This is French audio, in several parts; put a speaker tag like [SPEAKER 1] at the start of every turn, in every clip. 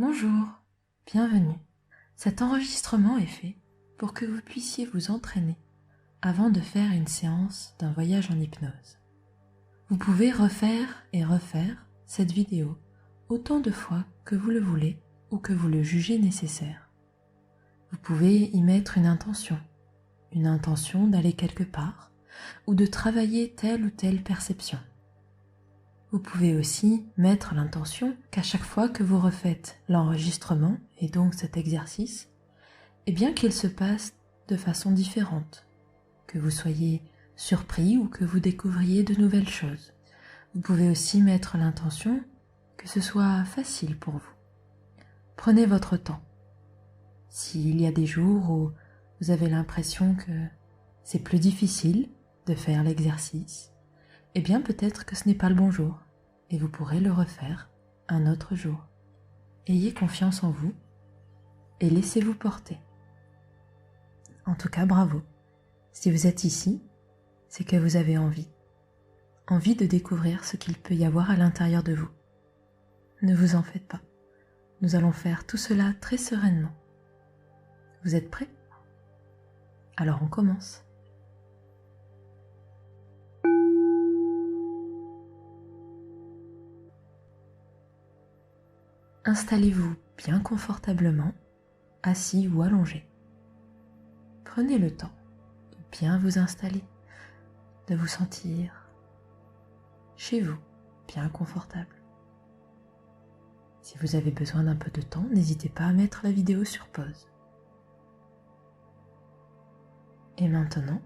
[SPEAKER 1] Bonjour, bienvenue. Cet enregistrement est fait pour que vous puissiez vous entraîner avant de faire une séance d'un voyage en hypnose. Vous pouvez refaire et refaire cette vidéo autant de fois que vous le voulez ou que vous le jugez nécessaire. Vous pouvez y mettre une intention d'aller quelque part ou de travailler telle ou telle perception. Vous pouvez aussi mettre l'intention qu'à chaque fois que vous refaites l'enregistrement et donc cet exercice, eh bien qu'il se passe de façon différente, que vous soyez surpris ou que vous découvriez de nouvelles choses. Vous pouvez aussi mettre l'intention que ce soit facile pour vous. Prenez votre temps. S'il y a des jours où vous avez l'impression que c'est plus difficile de faire l'exercice, eh bien peut-être que ce n'est pas le bon jour et vous pourrez le refaire un autre jour. Ayez confiance en vous et laissez-vous porter. En tout cas, bravo. Si vous êtes ici, c'est que vous avez envie de découvrir ce qu'il peut y avoir à l'intérieur de vous. Ne vous en faites pas. Nous allons faire tout cela très sereinement. Vous êtes prêts? Alors on commence. Installez-vous bien confortablement, assis ou allongé. Prenez le temps de bien vous installer, de vous sentir chez vous, bien confortable. Si vous avez besoin d'un peu de temps, n'hésitez pas à mettre la vidéo sur pause. Et maintenant,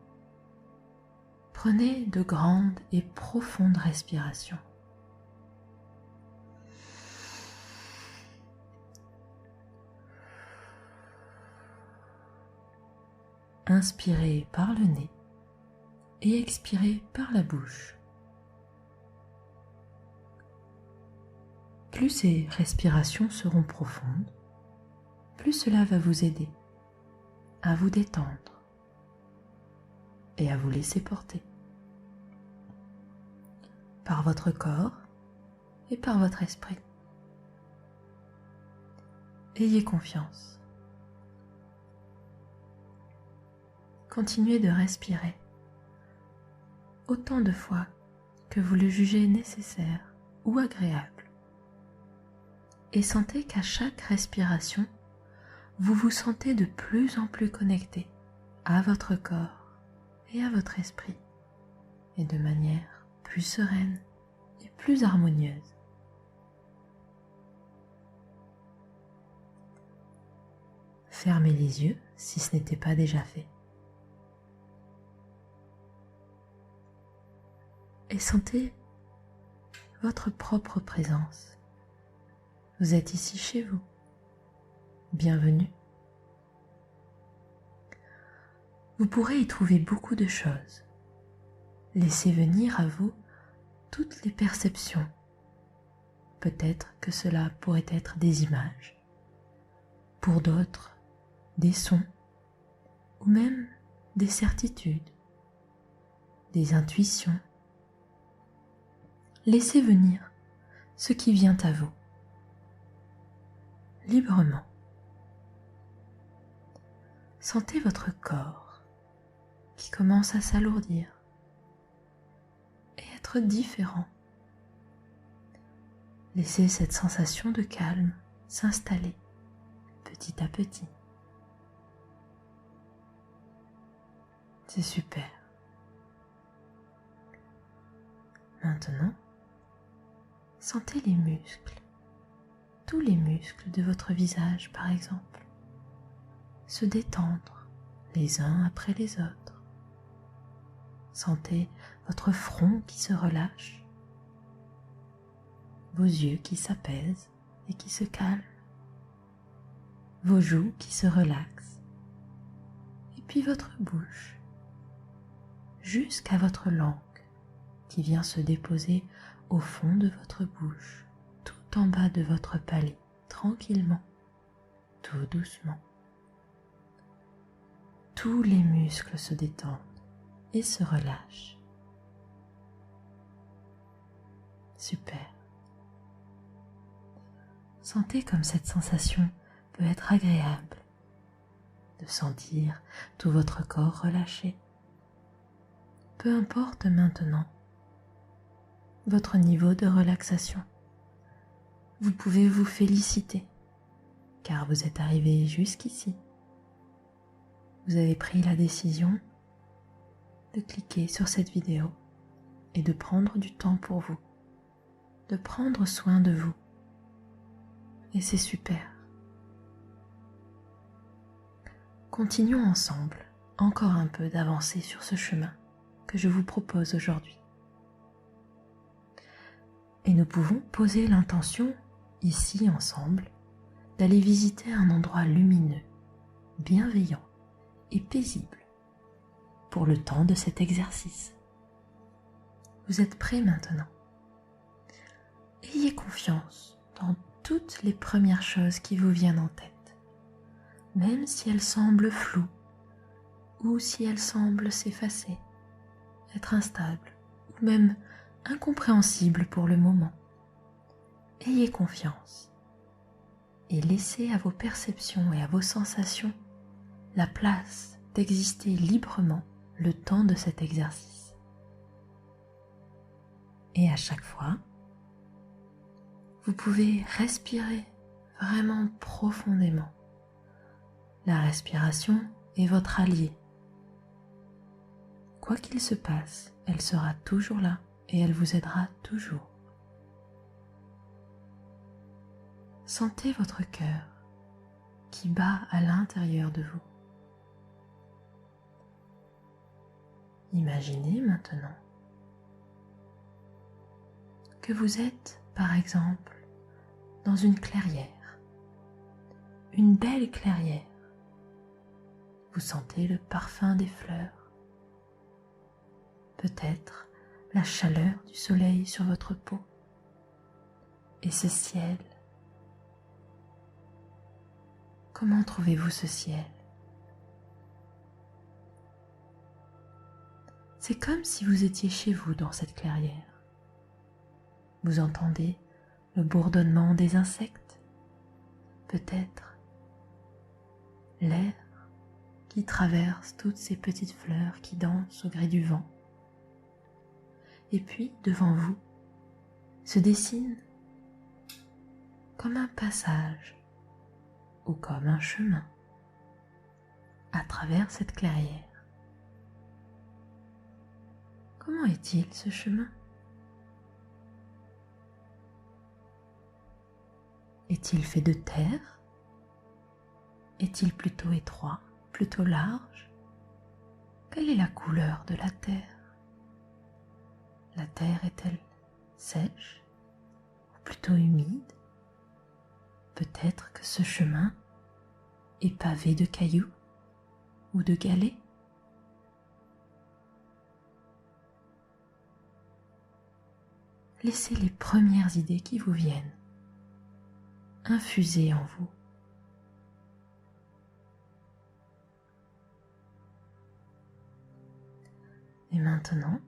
[SPEAKER 1] prenez de grandes et profondes respirations. Inspirez par le nez et expirez par la bouche. Plus ces respirations seront profondes, plus cela va vous aider à vous détendre et à vous laisser porter par votre corps et par votre esprit. Ayez confiance. Continuez de respirer autant de fois que vous le jugez nécessaire ou agréable. Et sentez qu'à chaque respiration, vous vous sentez de plus en plus connecté à votre corps et à votre esprit, et de manière plus sereine et plus harmonieuse. Fermez les yeux si ce n'était pas déjà fait. Et sentez votre propre présence. Vous êtes ici chez vous. Bienvenue. Vous pourrez y trouver beaucoup de choses. Laissez venir à vous toutes les perceptions. Peut-être que cela pourrait être des images, pour d'autres, des sons, ou même des certitudes, des intuitions. Laissez venir ce qui vient à vous, librement. Sentez votre corps qui commence à s'alourdir et être différent. Laissez cette sensation de calme s'installer petit à petit. C'est super. Maintenant, sentez les muscles, tous les muscles de votre visage par exemple, se détendre les uns après les autres. Sentez votre front qui se relâche, vos yeux qui s'apaisent et qui se calment, vos joues qui se relaxent, et puis votre bouche, jusqu'à votre langue qui vient se déposer au fond de votre bouche, tout en bas de votre palais, tranquillement, tout doucement. Tous les muscles se détendent et se relâchent. Super. Sentez comme cette sensation peut être agréable, de sentir tout votre corps relâché. Peu importe maintenant votre niveau de relaxation, vous pouvez vous féliciter car vous êtes arrivé jusqu'ici. Vous avez pris la décision de cliquer sur cette vidéo et de prendre du temps pour vous, de prendre soin de vous. Et c'est super. Continuons ensemble encore un peu d'avancer sur ce chemin que je vous propose aujourd'hui. Et nous pouvons poser l'intention, ici ensemble, d'aller visiter un endroit lumineux, bienveillant et paisible pour le temps de cet exercice. Vous êtes prêts maintenant? Ayez confiance dans toutes les premières choses qui vous viennent en tête, même si elles semblent floues ou si elles semblent s'effacer, être instables ou même incompréhensibles pour le moment. Ayez confiance et laissez à vos perceptions et à vos sensations la place d'exister librement le temps de cet exercice. Et à chaque fois, vous pouvez respirer vraiment profondément. La respiration est votre allié. Quoi qu'il se passe, elle sera toujours là et elle vous aidera toujours. Sentez votre cœur qui bat à l'intérieur de vous. Imaginez maintenant que vous êtes, par exemple, dans une clairière, une belle clairière. Vous sentez le parfum des fleurs, peut-être la chaleur du soleil sur votre peau et ce ciel. Comment trouvez-vous ce ciel? C'est comme si vous étiez chez vous dans cette clairière. Vous entendez le bourdonnement des insectes, peut-être l'air qui traverse toutes ces petites fleurs qui dansent au gré du vent. Et puis, devant vous, se dessine comme un passage ou comme un chemin à travers cette clairière. Comment est-il ce chemin? Est-il fait de terre? Est-il plutôt étroit, plutôt large? Quelle est la couleur de la terre? La terre est-elle sèche ou plutôt humide? Peut-être que ce chemin est pavé de cailloux ou de galets. Laissez les premières idées qui vous viennent infuser en vous. Et maintenant,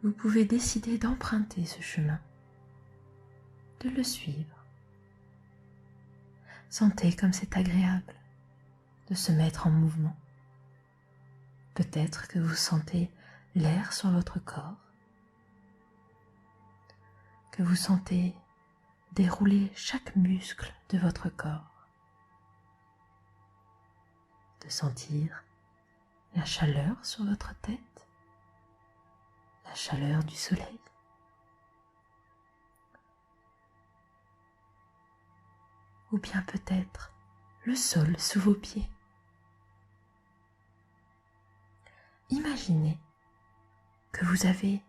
[SPEAKER 1] vous pouvez décider d'emprunter ce chemin, de le suivre. Sentez comme c'est agréable de se mettre en mouvement. Peut-être que vous sentez l'air sur votre corps, que vous sentez dérouler chaque muscle de votre corps, de sentir la chaleur sur votre tête, la chaleur du soleil. Ou bien peut-être le sol sous vos pieds. Imaginez que vous avez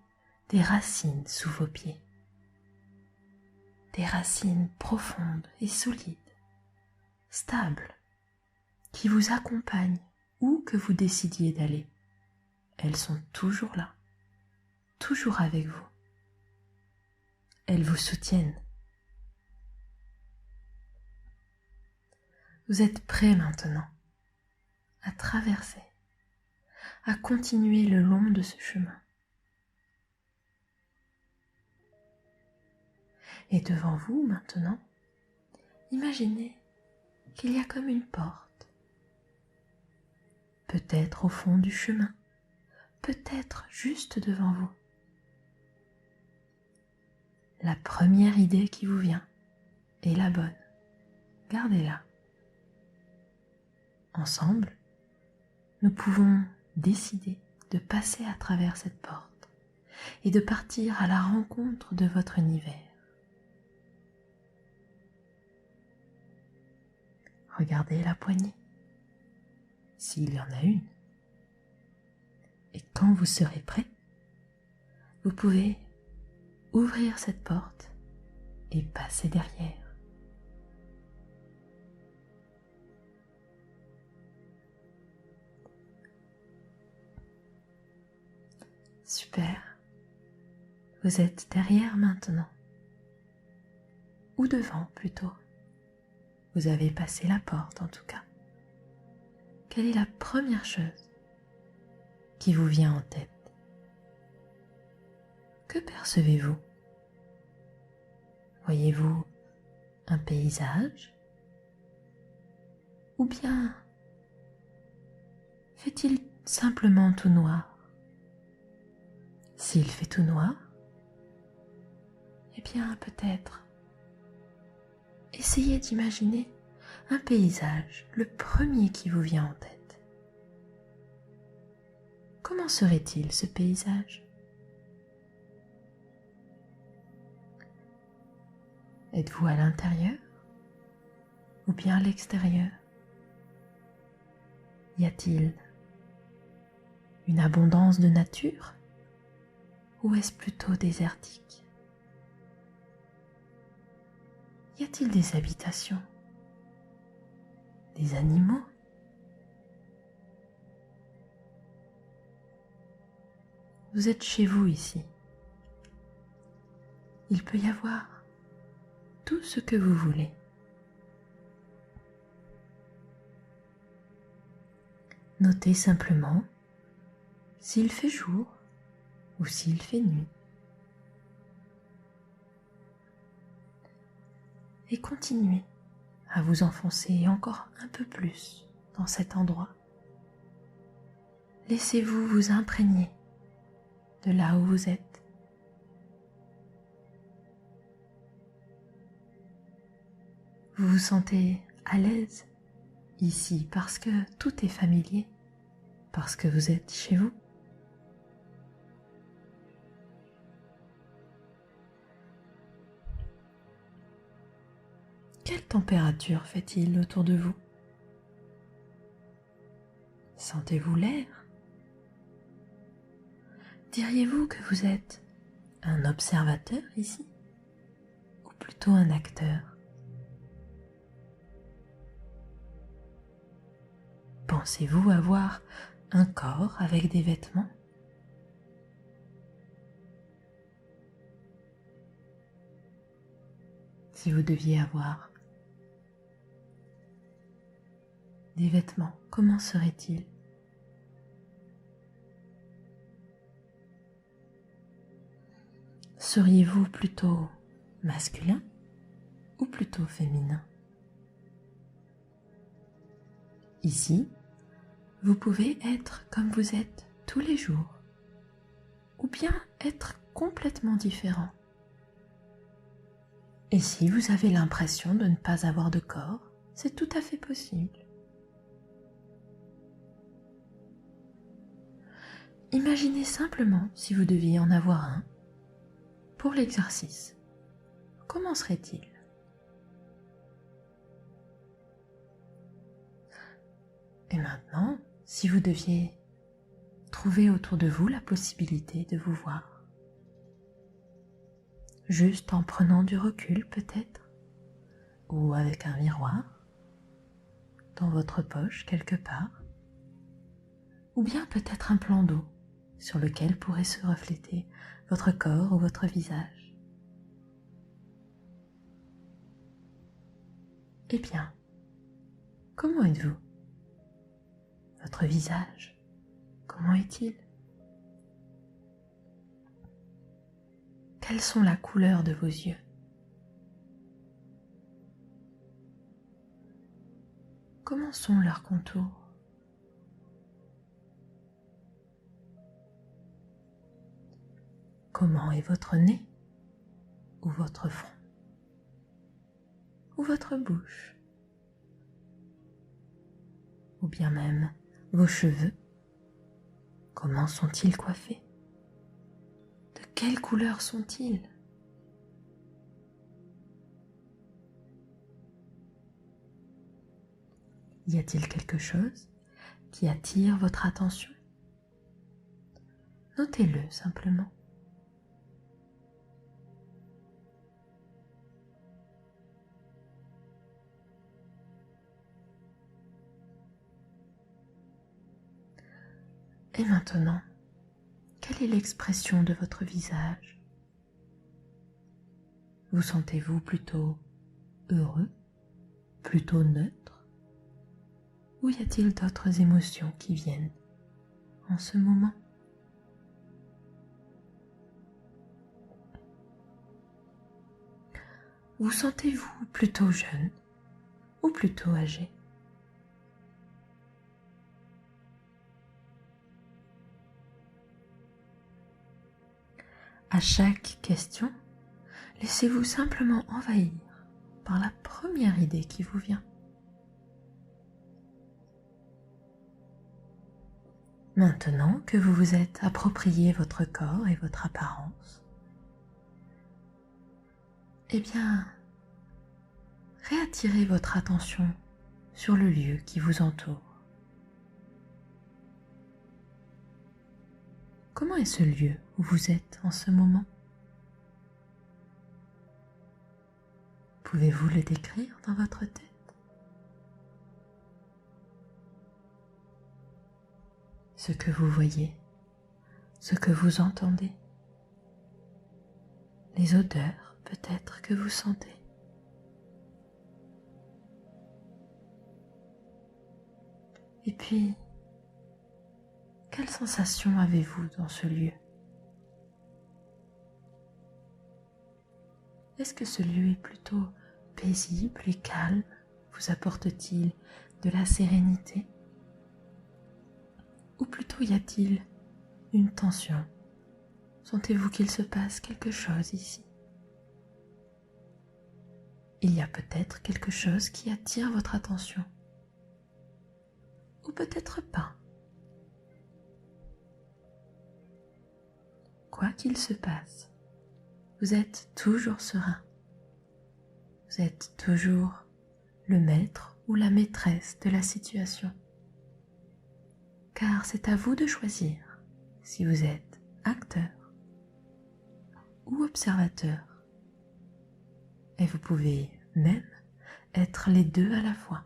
[SPEAKER 1] des racines sous vos pieds, des racines profondes et solides, stables, qui vous accompagnent où que vous décidiez d'aller. Elles sont toujours là, toujours avec vous. Elles vous soutiennent. Vous êtes prêts maintenant à traverser, à continuer le long de ce chemin. Et devant vous maintenant, imaginez qu'il y a comme une porte, peut-être au fond du chemin, peut-être juste devant vous. La première idée qui vous vient est la bonne. Gardez-la. Ensemble, nous pouvons décider de passer à travers cette porte et de partir à la rencontre de votre univers. Regardez la poignée, s'il y en a une. Et quand vous serez prêt, vous pouvez ouvrir cette porte et passer derrière. Super. Vous êtes derrière maintenant. Ou devant plutôt. Vous avez passé la porte en tout cas. Quelle est la première chose qui vous vient en tête? Que percevez-vous? Voyez-vous un paysage? Ou bien fait-il simplement tout noir? S'il fait tout noir, eh bien peut-être essayez d'imaginer un paysage, le premier qui vous vient en tête. Comment serait-il ce paysage? Êtes-vous à l'intérieur ou bien à l'extérieur? Y a-t-il une abondance de nature ou est-ce plutôt désertique? Y a-t-il des habitations? Des animaux? Vous êtes chez vous ici. Il peut y avoir tout ce que vous voulez. Notez simplement s'il fait jour ou s'il fait nuit. Et continuez à vous enfoncer encore un peu plus dans cet endroit. Laissez-vous vous imprégner de là où vous êtes. Vous vous sentez à l'aise ici parce que tout est familier, parce que vous êtes chez vous. Quelle température fait-il autour de vous? Sentez-vous l'air? Diriez-vous que vous êtes un observateur ici ou plutôt un acteur? Pensez-vous avoir un corps avec des vêtements? Si vous deviez avoir des vêtements, comment seraient-ils? Seriez-vous plutôt masculin ou plutôt féminin? Ici, vous pouvez être comme vous êtes tous les jours, ou bien être complètement différent. Et si vous avez l'impression de ne pas avoir de corps, c'est tout à fait possible. Imaginez simplement si vous deviez en avoir un pour l'exercice. Comment serait-il? Et maintenant, si vous deviez trouver autour de vous la possibilité de vous voir, juste en prenant du recul peut-être, ou avec un miroir, dans votre poche quelque part, ou bien peut-être un plan d'eau sur lequel pourrait se refléter votre corps ou votre visage. Eh bien, comment êtes-vous? Votre visage, comment est-il? Quelles sont la couleur de vos yeux? comment sont leurs contours? Comment est votre nez ou votre front ou votre bouche ou bien même vos cheveux? Comment sont-ils coiffés? De quelle couleur sont-ils? Y a-t-il quelque chose qui attire votre attention? Notez-le simplement. Et maintenant, quelle est l'expression de votre visage? Vous sentez-vous plutôt heureux, plutôt neutre? Ou y a-t-il d'autres émotions qui viennent en ce moment? Vous sentez-vous plutôt jeune ou plutôt âgé? À chaque question, laissez-vous simplement envahir par la première idée qui vous vient. Maintenant que vous vous êtes approprié votre corps et votre apparence, eh bien, réattirez votre attention sur le lieu qui vous entoure. Comment est ce lieu où vous êtes en ce moment? Pouvez-vous le décrire dans votre tête? Ce que vous voyez, ce que vous entendez, les odeurs peut-être que vous sentez. Et puis, quelle sensation avez-vous dans ce lieu? Est-ce que ce lieu est plutôt paisible et calme? Vous apporte-t-il de la sérénité? Ou plutôt y a-t-il une tension? Sentez-vous qu'il se passe quelque chose ici? Il y a peut-être quelque chose qui attire votre attention. Ou peut-être pas. Quoi qu'il se passe, vous êtes toujours serein. Vous êtes toujours le maître ou la maîtresse de la situation. Car c'est à vous de choisir si vous êtes acteur ou observateur. Et vous pouvez même être les deux à la fois.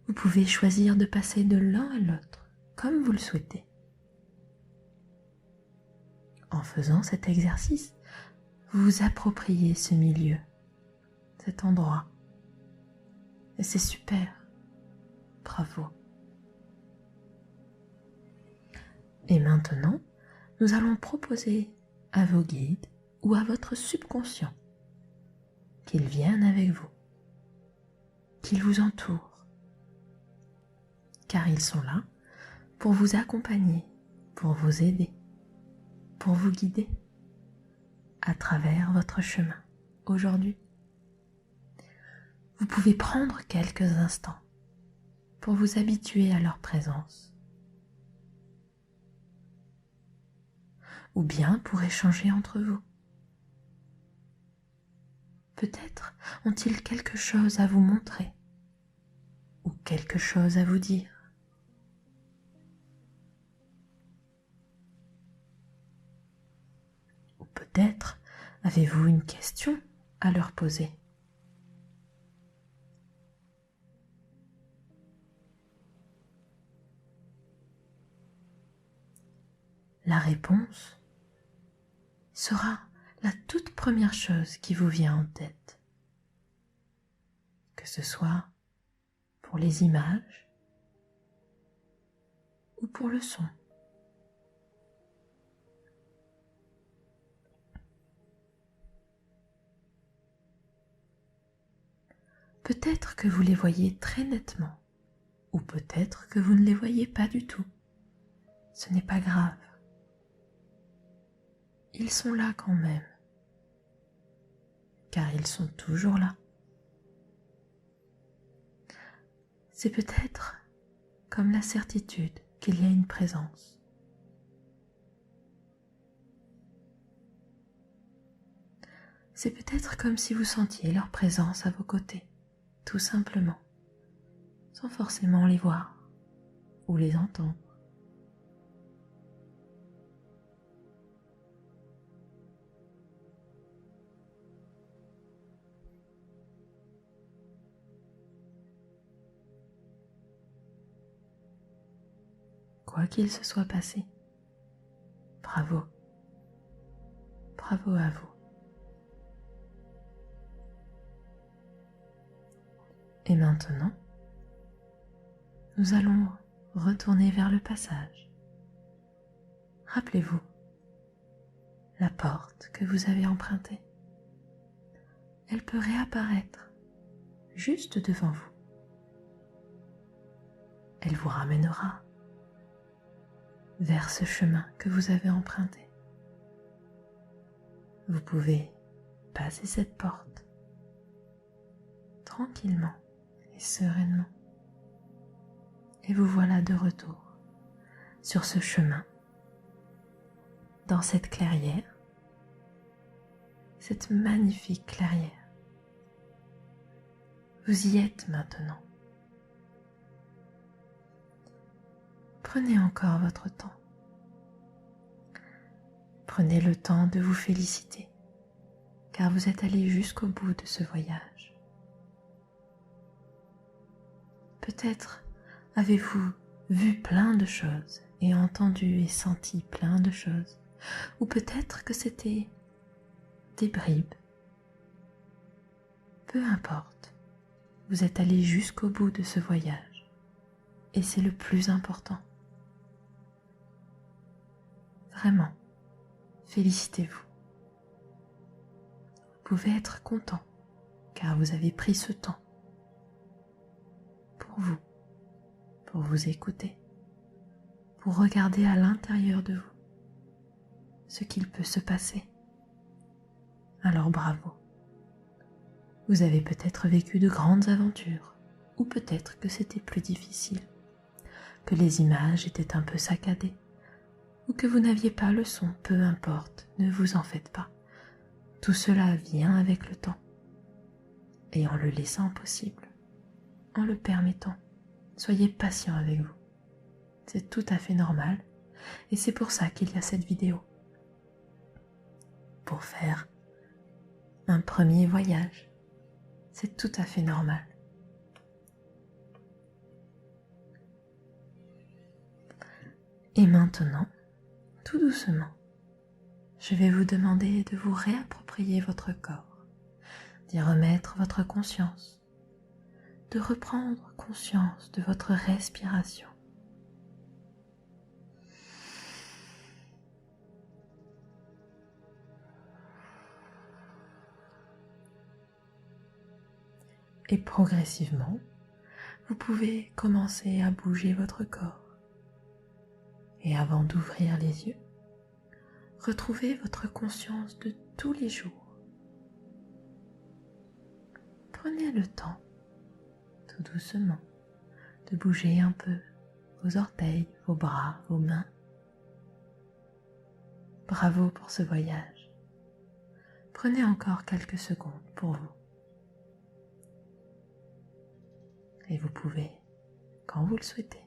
[SPEAKER 1] Vous pouvez choisir de passer de l'un à l'autre comme vous le souhaitez. En faisant cet exercice, vous vous appropriez ce milieu, cet endroit. Et c'est super. Bravo. Et maintenant, nous allons proposer à vos guides ou à votre subconscient qu'ils viennent avec vous, qu'ils vous entourent, car ils sont là pour vous accompagner, pour vous aider, pour vous guider à travers votre chemin aujourd'hui. Vous pouvez prendre quelques instants pour vous habituer à leur présence, ou bien pour échanger entre vous. Peut-être ont-ils quelque chose à vous montrer ou quelque chose à vous dire. Ou peut-être avez-vous une question à leur poser. La réponse sera la toute première chose qui vous vient en tête, que ce soit pour les images ou pour le son. Peut-être que vous les voyez très nettement, ou peut-être que vous ne les voyez pas du tout. Ce n'est pas grave. Ils sont là quand même, car ils sont toujours là. C'est peut-être comme la certitude qu'il y a une présence. C'est peut-être comme si vous sentiez leur présence à vos côtés, tout simplement, sans forcément les voir ou les entendre. Quoi qu'il se soit passé, bravo, bravo à vous. Et maintenant, nous allons retourner vers le passage. Rappelez-vous, la porte que vous avez empruntée, elle peut réapparaître juste devant vous. Elle vous ramènera vers ce chemin que vous avez emprunté. Vous pouvez passer cette porte tranquillement et sereinement. Et vous voilà de retour sur ce chemin, dans cette clairière, cette magnifique clairière. Vous y êtes maintenant. Prenez encore votre temps. Prenez le temps de vous féliciter, car vous êtes allé jusqu'au bout de ce voyage. Peut-être avez-vous vu plein de choses et entendu et senti plein de choses, ou peut-être que c'était des bribes. Peu importe, vous êtes allé jusqu'au bout de ce voyage et c'est le plus important. Vraiment, félicitez-vous. Vous pouvez être content car vous avez pris ce temps pour vous écouter, pour regarder à l'intérieur de vous ce qu'il peut se passer. Alors bravo. Vous avez peut-être vécu de grandes aventures, ou peut-être que c'était plus difficile, que les images étaient un peu saccadées, ou que vous n'aviez pas le son, peu importe, ne vous en faites pas. Tout cela vient avec le temps, et en le laissant possible, en le permettant, soyez patient avec vous. C'est tout à fait normal, et c'est pour ça qu'il y a cette vidéo. Pour faire un premier voyage, c'est tout à fait normal. Et maintenant, tout doucement, je vais vous demander de vous réapproprier votre corps, d'y remettre votre conscience, de reprendre conscience de votre respiration. Et progressivement, vous pouvez commencer à bouger votre corps. Et avant d'ouvrir les yeux, retrouvez votre conscience de tous les jours. Prenez le temps, tout doucement, de bouger un peu vos orteils, vos bras, vos mains. Bravo pour ce voyage. Prenez encore quelques secondes pour vous. Et vous pouvez, quand vous le souhaitez,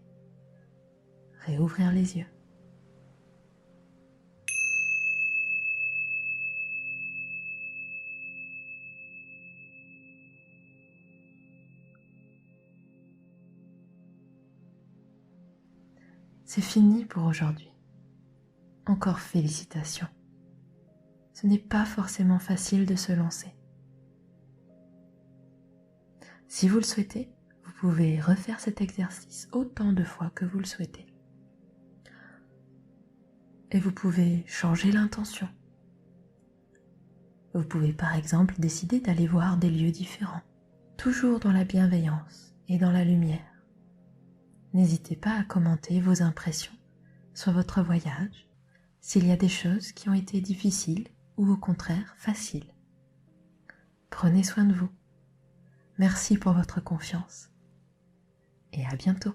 [SPEAKER 1] réouvrir les yeux. C'est fini pour aujourd'hui. Encore félicitations. Ce n'est pas forcément facile de se lancer. Si vous le souhaitez, vous pouvez refaire cet exercice autant de fois que vous le souhaitez. Et vous pouvez changer l'intention. Vous pouvez par exemple décider d'aller voir des lieux différents, toujours dans la bienveillance et dans la lumière. N'hésitez pas à commenter vos impressions sur votre voyage, s'il y a des choses qui ont été difficiles ou au contraire faciles. Prenez soin de vous. Merci pour votre confiance et à bientôt.